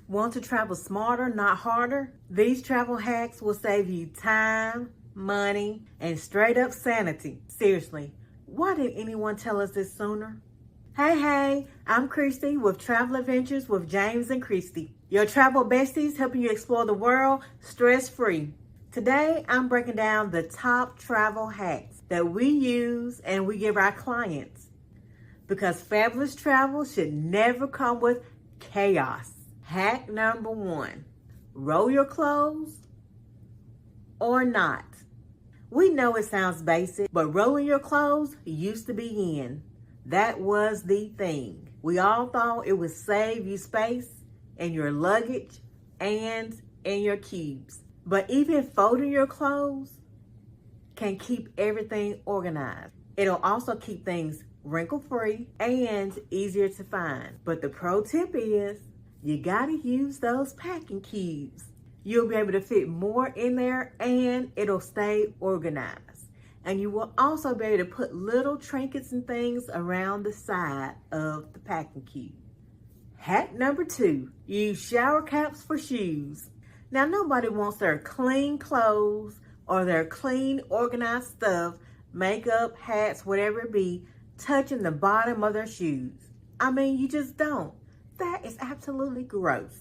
Want to travel smarter, not harder? These travel hacks will save you time, money, and straight up sanity. Seriously, why didn't anyone tell us this sooner? Hey, I'm Christy with Travel Adventures with James and Christy, your travel besties helping you explore the world stress-free. Today, I'm breaking down the top travel hacks that we use and we give our clients, because fabulous travel should never come with chaos. Hack number 1, roll your clothes or not. We know it sounds basic, but rolling your clothes used to be in. That was the thing. We all thought it would save you space in your luggage and in your cubes. But even folding your clothes can keep everything organized. It'll also keep things wrinkle-free and easier to find. But the pro tip is, you gotta use those packing cubes. You'll be able to fit more in there and it'll stay organized. And you will also be able to put little trinkets and things around the side of the packing cube. Hack number 2, use shower caps for shoes. Now, nobody wants their clean clothes or their clean, organized stuff, makeup, hats, whatever it be, touching the bottom of their shoes. I mean, you just don't. That is absolutely gross.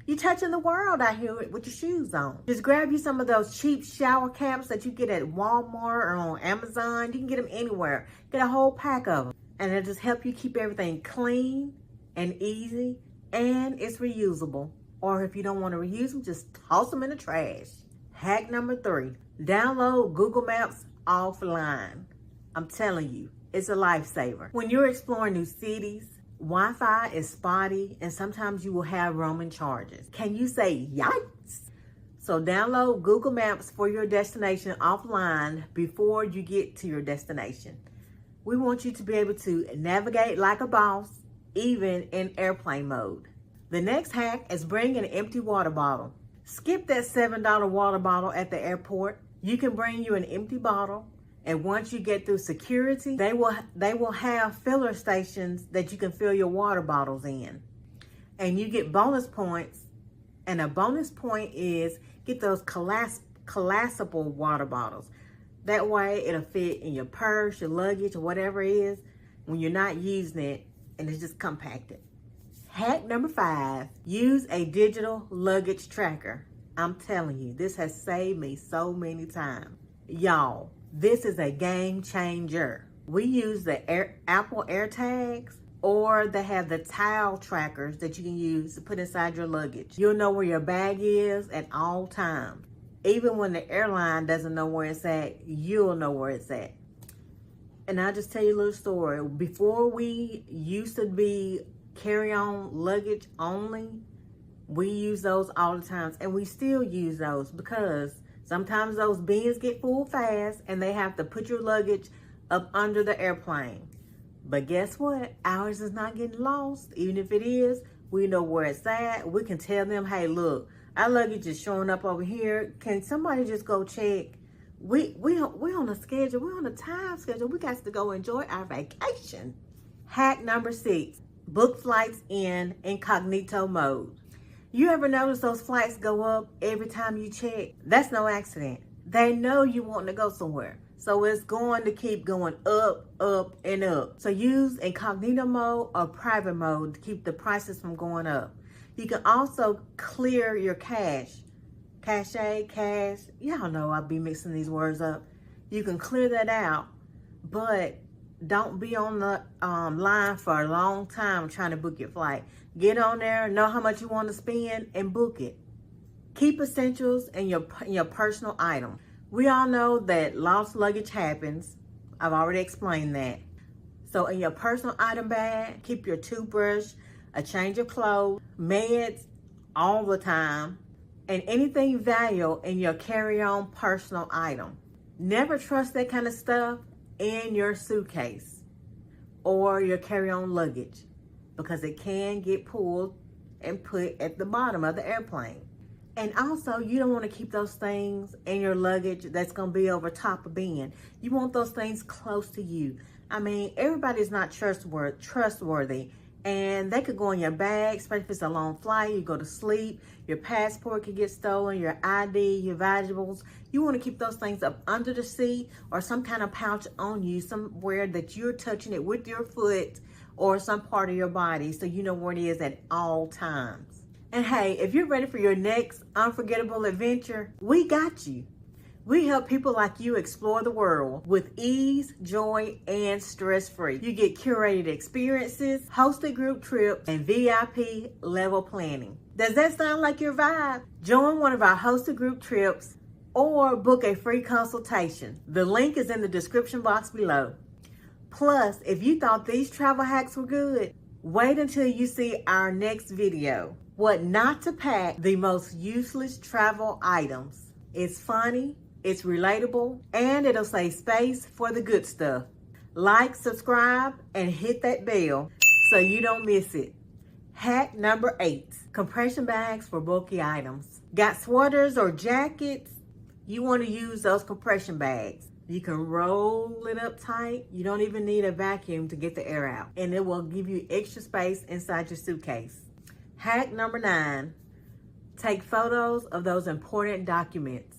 You're touching the world out here with your shoes on. Just grab you some of those cheap shower caps that you get at Walmart or on Amazon. You can get them anywhere. Get a whole pack of them. And it'll just help you keep everything clean and easy, and it's reusable. Or if you don't want to reuse them, just toss them in the trash. Hack number 3, download Google Maps offline. I'm telling you, it's a lifesaver. When you're exploring new cities, Wi-Fi is spotty and sometimes you will have roaming charges. Can you say yikes? So download Google Maps for your destination offline before you get to your destination. We want you to be able to navigate like a boss, even in airplane mode. The next hack is bring an empty water bottle. Skip that $7 water bottle at the airport. You can bring you an empty bottle. And once you get through security, they will have filler stations that you can fill your water bottles in. And you get bonus points. And a bonus point is get those collapsible water bottles. That way it'll fit in your purse, your luggage, or whatever it is when you're not using it, and it's just compacted. Hack number 5, use a digital luggage tracker. I'm telling you, this has saved me so many times. Y'all, this is a game changer. We use the Apple AirTags, or they have the tile trackers that you can use to put inside your luggage. You'll know where your bag is at all times. Even when the airline doesn't know where it's at, you'll know where it's at. And I'll just tell you a little story. Before we used to be carry-on luggage only, we use those all the time. And we still use those because sometimes those bins get full fast and they have to put your luggage up under the airplane. But guess what? Ours is not getting lost. Even if it is, we know where it's at. We can tell them, hey, look, our luggage is showing up over here. Can somebody just go check? We on a schedule. We're on a time schedule. We got to go enjoy our vacation. Hack number 6, book flights in incognito mode. You ever notice those flights go up every time you check? That's no accident. They know you want to go somewhere. So it's going to keep going up, up, and up. So use incognito mode or private mode to keep the prices from going up. You can also clear your cache. Cache. Y'all know I'll be mixing these words up. You can clear that out, but don't be on the line for a long time trying to book your flight. Get on there, know how much you want to spend, and book it. Keep essentials in your personal item. We all know that lost luggage happens. I've already explained that. So in your personal item bag, keep your toothbrush, a change of clothes, meds all the time, and anything valuable in your carry-on personal item. Never trust that kind of stuff in your suitcase or your carry-on luggage, because it can get pulled and put at the bottom of the airplane. And also, you don't want to keep those things in your luggage that's going to be over top of bin. You want those things close to you. I mean, everybody's not trustworthy, And they could go in your bag, especially if it's a long flight, you go to sleep, your passport could get stolen, your ID, your valuables. You want to keep those things up under the seat or some kind of pouch on you, somewhere that you're touching it with your foot or some part of your body so you know where it is at all times. And hey, if you're ready for your next unforgettable adventure, we got you. We help people like you explore the world with ease, joy, and stress-free. You get curated experiences, hosted group trips, and VIP level planning. Does that sound like your vibe? Join one of our hosted group trips or book a free consultation. The link is in the description box below. Plus, if you thought these travel hacks were good, wait until you see our next video. What not to pack, the most useless travel items. It's funny, it's relatable, and it'll save space for the good stuff. Like, subscribe, and hit that bell so you don't miss it. Hack number 8, compression bags for bulky items. Got sweaters or jackets? You want to use those compression bags. You can roll it up tight. You don't even need a vacuum to get the air out, and it will give you extra space inside your suitcase. Hack number 9, take photos of those important documents.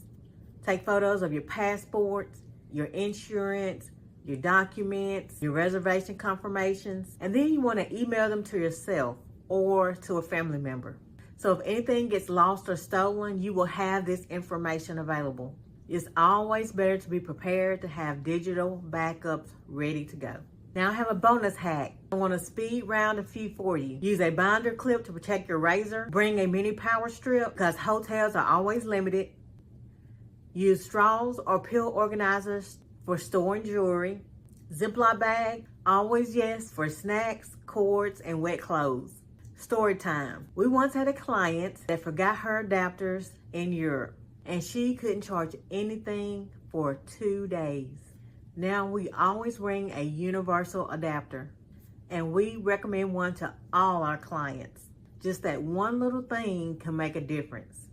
Take photos of your passports, your insurance, your documents, your reservation confirmations, and then you want to email them to yourself or to a family member. So if anything gets lost or stolen, you will have this information available. It's always better to be prepared to have digital backups ready to go. Now I have a bonus hack. I want to speed round a few for you. Use a binder clip to protect your razor. Bring a mini power strip because hotels are always limited. Use straws or pill organizers for storing jewelry. Ziploc bag, always yes for snacks, cords, and wet clothes. Story time. We once had a client that forgot her adapters in Europe, and she couldn't charge anything for 2 days. Now we always bring a universal adapter, and we recommend one to all our clients. Just that one little thing can make a difference.